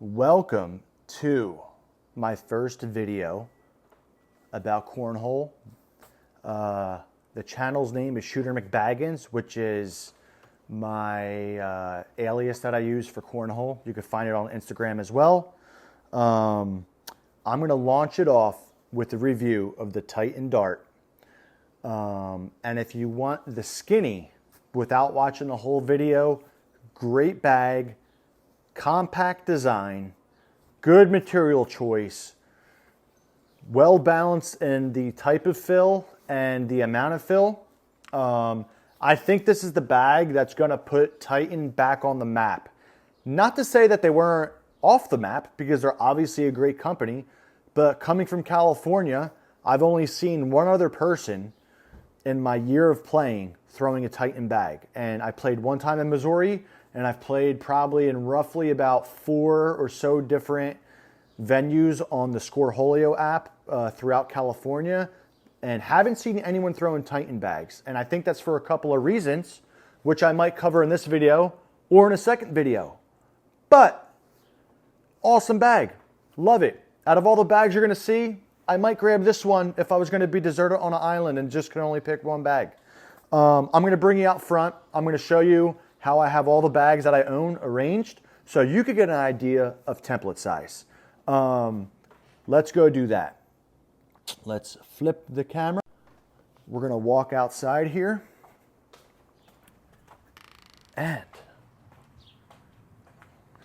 Welcome to my first video about cornhole. The channel's name is Shooter McBaggins, which is my alias that I use for cornhole. You can find it on Instagram as well. I'm going to launch it off with a review of the Titan Dart. And if you want the skinny without watching the whole video, great bag, compact design, good material choice, well balanced in the type of fill and the amount of fill. I think this is the bag that's going to put Titan back on the map. Not to say that they weren't off the map, because they're obviously a great company, but coming from California, I've only seen one other person in my year of playing throwing a Titan bag. And I played one time in Missouri, and I've played probably in roughly about 4 or so different venues on the cornhole app throughout California, and haven't seen anyone throwing Titan bags. And I think that's for a couple of reasons, which I might cover in this video or in a second video. But awesome bag, love it. Out of all the bags you're gonna see, I might grab this one if I was gonna be deserted on an island and just can only pick one bag. I'm gonna bring you out front. I'm gonna show you how I have all the bags that I own arranged, so you could get an idea of template size. Let's go do that. Let's flip the camera. We're gonna walk outside here and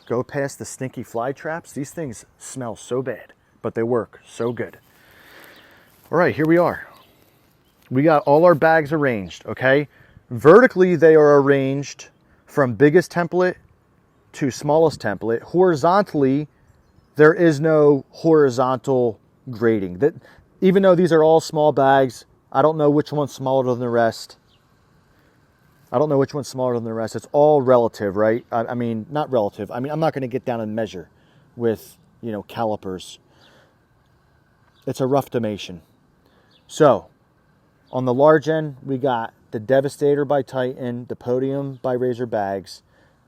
go past the stinky fly traps. These things smell so bad, but they work so good. All right, here we are. We got all our bags arranged, okay? Vertically, they are arranged from biggest template to smallest template. Horizontally, there is no horizontal grading. Even though these are all small bags, I don't know which one's smaller than the rest. It's all relative, right? I mean, not relative. I mean, I'm not going to get down and measure with, calipers. It's a rough estimation. So, on the large end, we got the Devastator by Titan, the Podium by Razor Bags.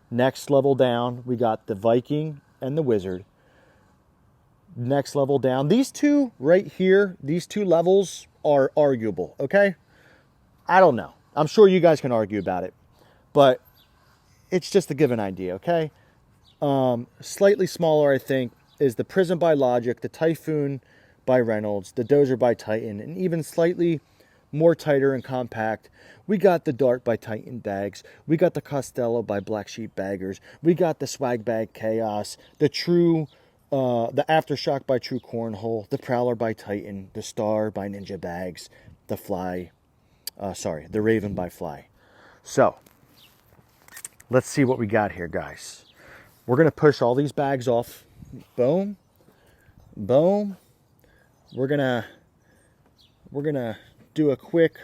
Next level down, we got the Viking and the Wizard. Next level down, these two right here, these two levels are arguable, okay? I don't know. I'm sure you guys can argue about it, but it's just to give an idea, okay? Slightly smaller, I think, is the Prism by Logic, the Typhoon by Reynolds, the Dozer by Titan, and even slightly more tighter and compact, we got the Dart by Titan Bags, we got the Costello by Black Sheep Baggers, we got the Swag Bag Chaos, the Aftershock by True Cornhole, the Prowler by Titan, the Star by Ninja Bags, the Raven by Fly. So, let's see what we got here, guys. We're going to push all these bags off. Boom. Boom. We're going to do a quick,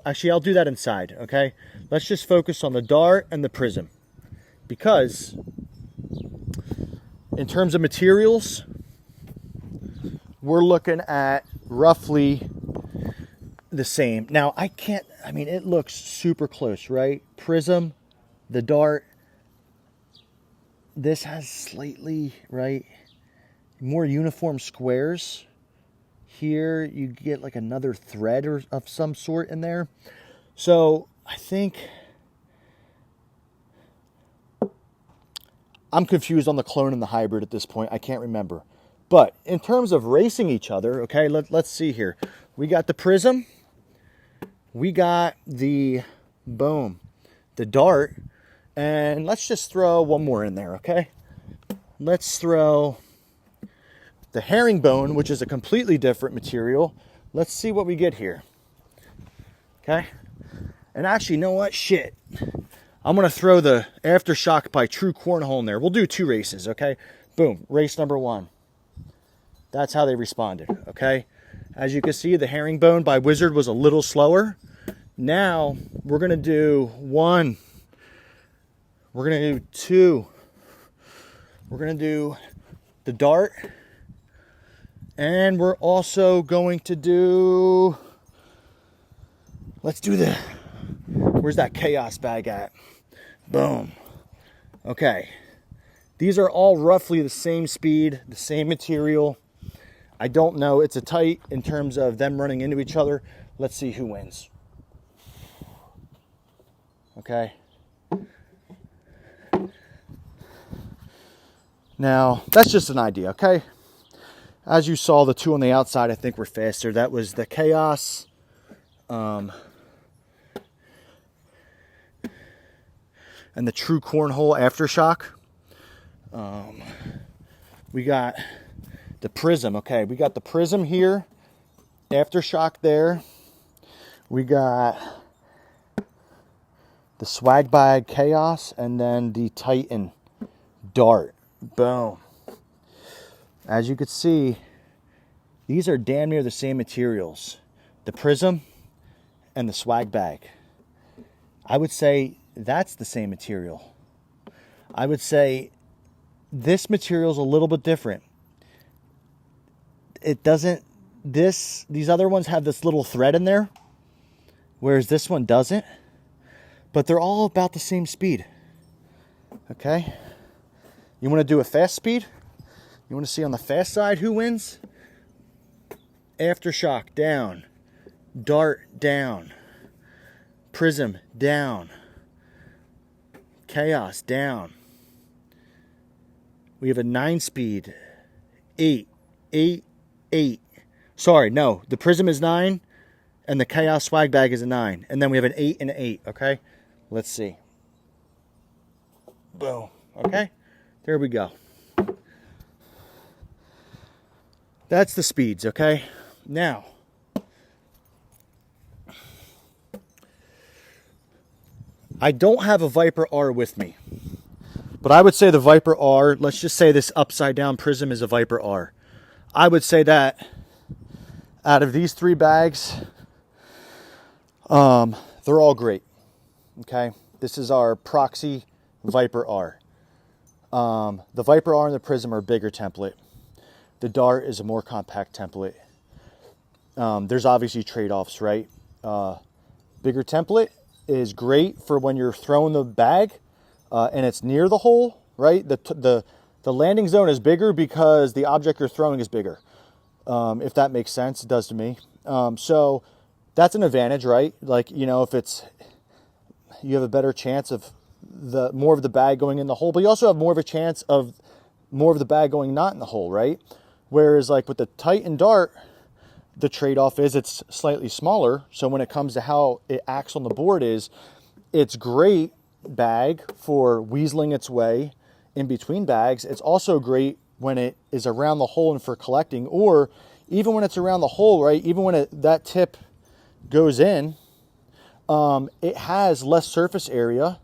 actually, I'll do that inside, okay? Let's just focus on the Dart and the Prism, because in terms of materials, we're looking at roughly the same. Now, it looks super close, right? Prism, the Dart, this has slightly, right, more uniform squares. Here you get like another thread of some sort in there. So I think I'm confused on the clone and the hybrid at this point. I can't remember. But in terms of racing each other, okay, let's see here. We got the Prism. We got the the Dart. And let's just throw one more in there, okay? Let's throw the Herringbone, which is a completely different material. Let's see what we get here. Okay? And actually, you know what? Shit. I'm going to throw the Aftershock by True Cornhole in there. We'll do 2 races, okay? Boom. Race number 1. That's how they responded, okay? As you can see, the Herringbone by Wizard was a little slower. Now, we're going to do 1. We're going to do 2. We're going to do the Dart. And we're also going to do, let's do where's that Chaos bag at? Boom. Okay. These are all roughly the same speed, the same material. I don't know. It's a tight in terms of them running into each other. Let's see who wins. Okay. Now, that's just an idea, okay? As you saw, the two on the outside, I think, were faster. That was the Chaos. And the True Cornhole Aftershock. We got the Prism. Okay, we got the Prism here. Aftershock there. We got the Swag Bag Chaos. And then the Titan Dart. Boom. As you can see, these are damn near the same materials. The Prism and the Swag Bag. I would say that's the same material. I would say this material is a little bit different. It doesn't, these other ones have this little thread in there, whereas this one doesn't. But they're all about the same speed. Okay? You want to do a fast speed? You want to see on the fast side who wins? Aftershock down. Dart down. Prism down. Chaos down. We have a 9-speed. 8. 8. 8. Sorry, no. The Prism is 9. And the Chaos Swag Bag is a 9. And then we have an 8 and an 8. Okay? Let's see. Boom. Okay? There we go. That's the speeds, okay? Now, I don't have a Viper R with me, but I would say the Viper R, let's just say this upside down Prism is a Viper R. I would say that out of these 3 bags, they're all great, okay? This is our proxy Viper R. The Viper R and the Prism are a bigger template. The Dart is a more compact template. There's obviously trade-offs, right? Bigger template is great for when you're throwing the bag and it's near the hole, right? The landing zone is bigger because the object you're throwing is bigger. If that makes sense, it does to me. So that's an advantage, right? Like, you know, if it's, you have a better chance of more of the bag going in the hole, but you also have more of a chance of more of the bag going not in the hole, right? Whereas like with the Titan Dart, the trade-off is it's slightly smaller. So when it comes to how it acts on the board it's great bag for weaseling its way in between bags. It's also great when it is around the hole and for collecting, or even when it's around the hole, right? Even when that tip goes in, it has less surface area.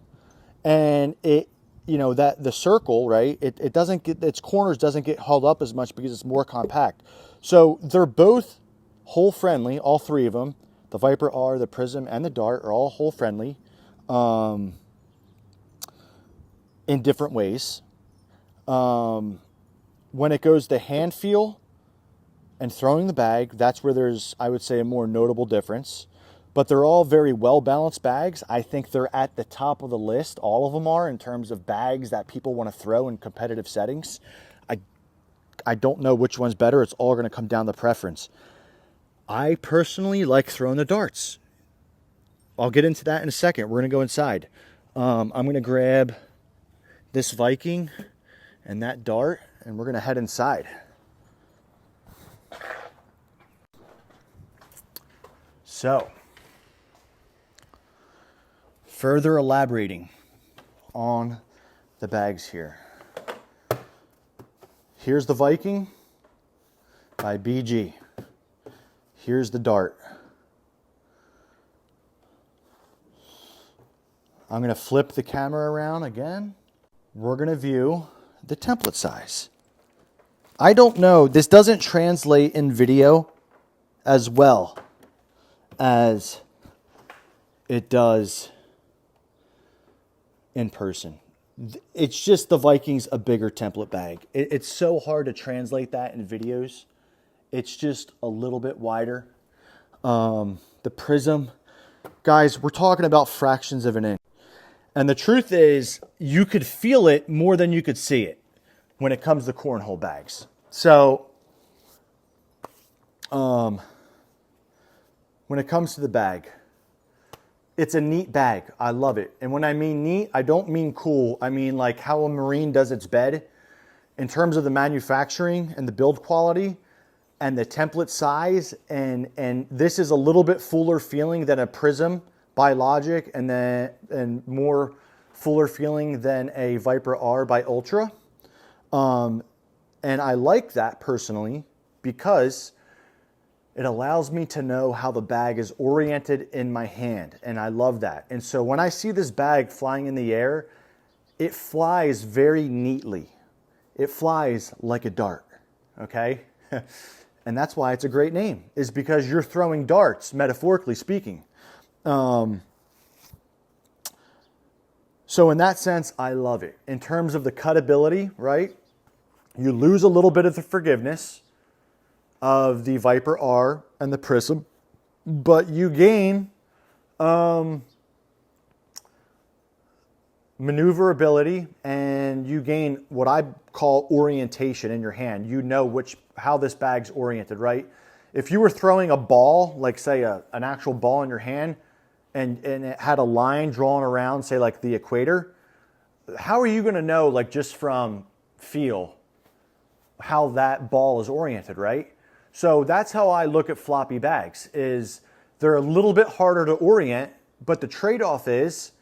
And it, you know, that the circle, right? It doesn't get, its corners doesn't get held up as much because it's more compact. So they're both hole friendly, all 3 of them. The Viper R, the Prism, and the Dart are all hole friendly in different ways. When it goes to hand feel and throwing the bag, that's where there's, I would say, a more notable difference. But they're all very well-balanced bags. I think they're at the top of the list. All of them are in terms of bags that people want to throw in competitive settings. I don't know which one's better. It's all going to come down to preference. I personally like throwing the darts. I'll get into that in a second. We're going to go inside. I'm going to grab this Viking and that dart, and we're going to head inside. So, further elaborating on the bags here. Here's the Viking by BG. Here's the Dart. I'm going to flip the camera around again. We're going to view the template size. I don't know, this doesn't translate in video as well as it does in person. It's just the Viking's a bigger template bag. It's so hard to translate that in videos. It's just a little bit wider. The Prism, guys, we're talking about fractions of an inch. And the truth is, you could feel it more than you could see it. when it comes to cornhole bags. So, when it comes to the bag, it's a neat bag. I love it. And when I mean neat, I don't mean cool. I mean like how a Marine does its bed in terms of the manufacturing and the build quality and the template size. And this is a little bit fuller feeling than a Prism by Logic, and more fuller feeling than a Viper R by Ultra. And I like that personally because it allows me to know how the bag is oriented in my hand, and I love that. And so when I see this bag flying in the air, it flies very neatly. It flies like a dart, okay? And that's why it's a great name, is because you're throwing darts, metaphorically speaking. So in that sense, I love it. In terms of the cutability, right? You lose a little bit of the forgiveness of the Viper R and the Prism, but you gain maneuverability, and you gain what I call orientation in your hand. You know how this bag's oriented, right? If you were throwing a ball, like say an actual ball in your hand, and it had a line drawn around, say like the equator, how are you going to know, like just from feel, how that ball is oriented, right? So that's how I look at floppy bags, is they're a little bit harder to orient, but the trade-off is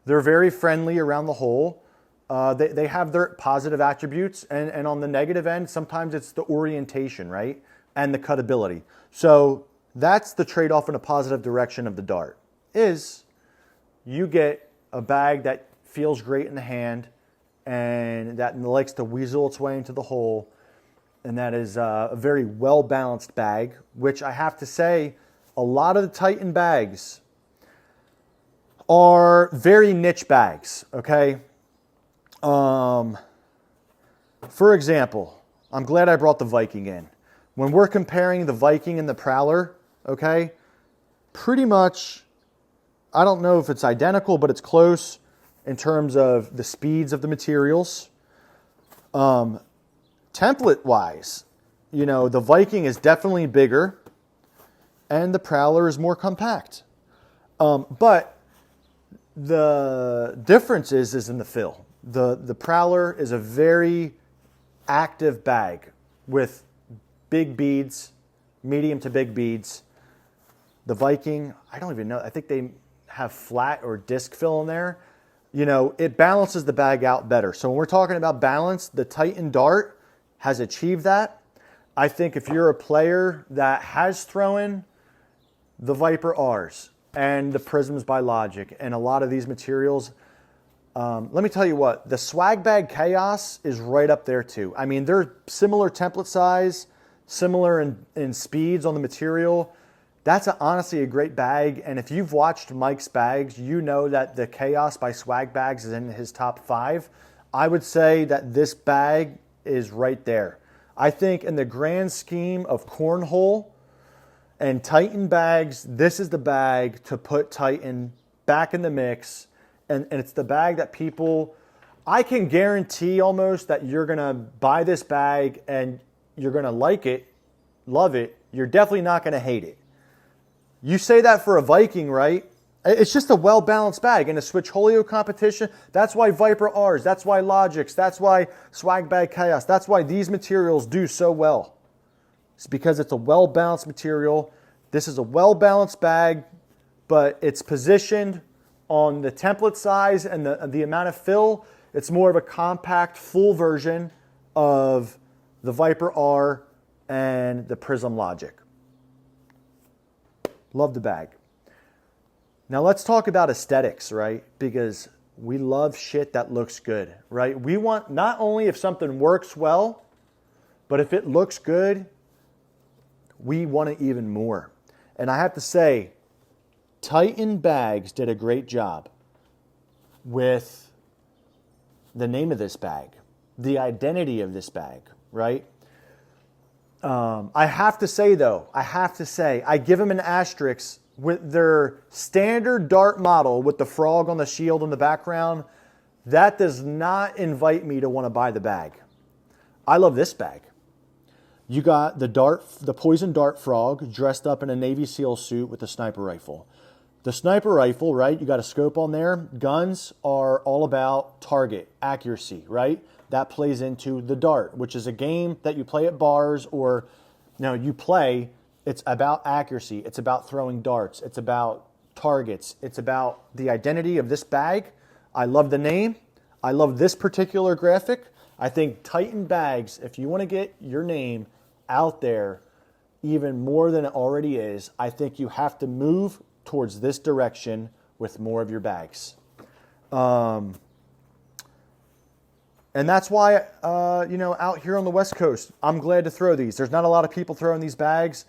they're very friendly around the hole. They have their positive attributes, and on the negative end, sometimes it's the orientation, right? And the cutability. So that's the trade-off in a positive direction of the dart, is you get a bag that feels great in the hand and that likes to weasel its way into the hole. And that is a very well-balanced bag, which I have to say, a lot of the Titan bags are very niche bags, okay? For example, I'm glad I brought the Viking in. When we're comparing the Viking and the Prowler, okay, pretty much, I don't know if it's identical, but it's close in terms of the speeds of the materials. Template-wise, the Viking is definitely bigger and the Prowler is more compact. But the difference is in the fill. The Prowler is a very active bag with big beads, medium to big beads. The Viking, I don't even know. I think they have flat or disc fill in there. It balances the bag out better. So when we're talking about balance, the Titan Dart has achieved that. I think if you're a player that has thrown the Viper Rs and the Prisms by Logic and a lot of these materials, let me tell you what, the Swag Bag Chaos is right up there too. I mean, they're similar template size, similar in speeds on the material. That's honestly a great bag. And if you've watched Mike's bags, you know that the Chaos by Swag Bags is in his top 5. I would say that this bag is right there. I think in the grand scheme of cornhole and Titan bags, this is the bag to put Titan back in the mix. And it's the bag that I can guarantee almost that you're going to buy this bag and you're going to like it, love it. You're definitely not going to hate it. You say that for a Viking, right? It's just a well-balanced bag. In a Switcholio competition, that's why Viper Rs, that's why Logics, that's why Swag Bag Chaos, that's why these materials do so well. It's because it's a well-balanced material. This is a well-balanced bag, but it's positioned on the template size and the amount of fill. It's more of a compact, full version of the Viper R and the Prism Logic. Love the bag. Now let's talk about aesthetics, right? Because we love shit that looks good, right? We want not only if something works well, but if it looks good, we want it even more. And I have to say, Titan Bags did a great job with the name of this bag, the identity of this bag, right? I have to say, I give them an asterisk with their standard dart model with the frog on the shield in the background. That does not invite me to want to buy the bag. I love this bag. You got the poison dart frog dressed up in a Navy SEAL suit with a sniper rifle. The sniper rifle, right? You got a scope on there. Guns are all about target accuracy, right? That plays into the dart, which is a game that you play at bars or you play. It's about accuracy. It's about throwing darts. It's about targets. It's about the identity of this bag. I love the name. I love this particular graphic. I think Titan Bags, if you want to get your name out there even more than it already is, I think you have to move towards this direction with more of your bags. And that's why, out here on the West Coast, I'm glad to throw these. There's not a lot of people throwing these bags.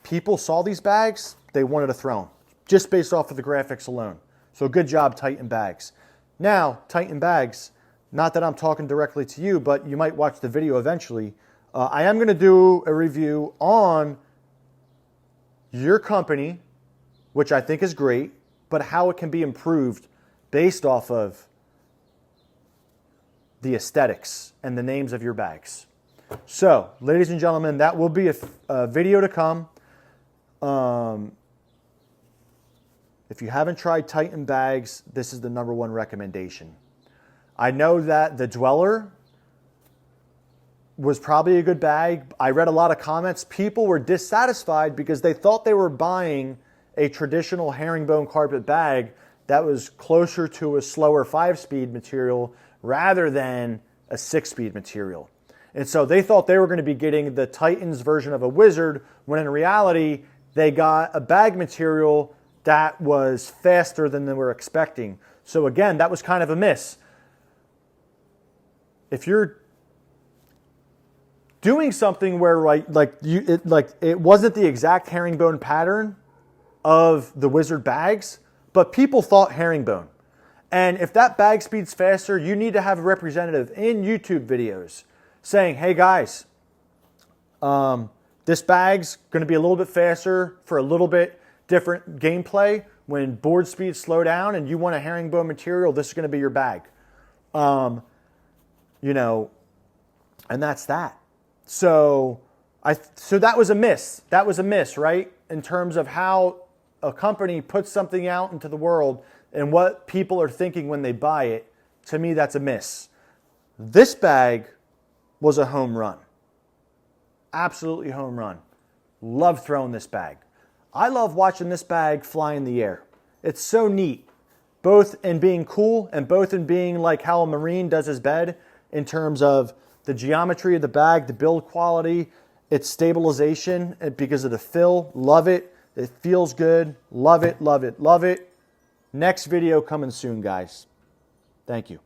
People saw these bags, they wanted to throw them, just based off of the graphics alone. So good job, Titan Bags. Now, Titan Bags, not that I'm talking directly to you, but you might watch the video eventually. I am going to do a review on your company, which I think is great, but how it can be improved based off of the aesthetics and the names of your bags. So, ladies and gentlemen, that will be a video to come. If you haven't tried Titan Bags, this is the #1 recommendation. I know that the Dweller was probably a good bag. I read a lot of comments. People were dissatisfied because they thought they were buying a traditional herringbone carpet bag that was closer to a slower 5-speed material rather than a 6-speed material. And so they thought they were going to be getting the Titan's version of a Wizard, when in reality, they got a bag material that was faster than they were expecting. So again, that was kind of a miss. If you're doing something where it wasn't the exact herringbone pattern of the Wizard bags, but people thought herringbone. And if that bag speed's faster, you need to have a representative in YouTube videos saying, hey guys, this bag's going to be a little bit faster for a little bit different gameplay. When board speeds slow down and you want a herringbone material, this is going to be your bag. And that's that. So that was a miss. That was a miss, right? In terms of how a company puts something out into the world and what people are thinking when they buy it. To me, that's a miss. This bag was a home run. Absolutely home run. Love throwing this bag. I love watching this bag fly in the air. It's so neat, both in being cool and both in being like how a Marine does his bed in terms of the geometry of the bag, the build quality, its stabilization because of the fill. Love it. It feels good. Love it, love it, love it. Next video coming soon, guys. Thank you.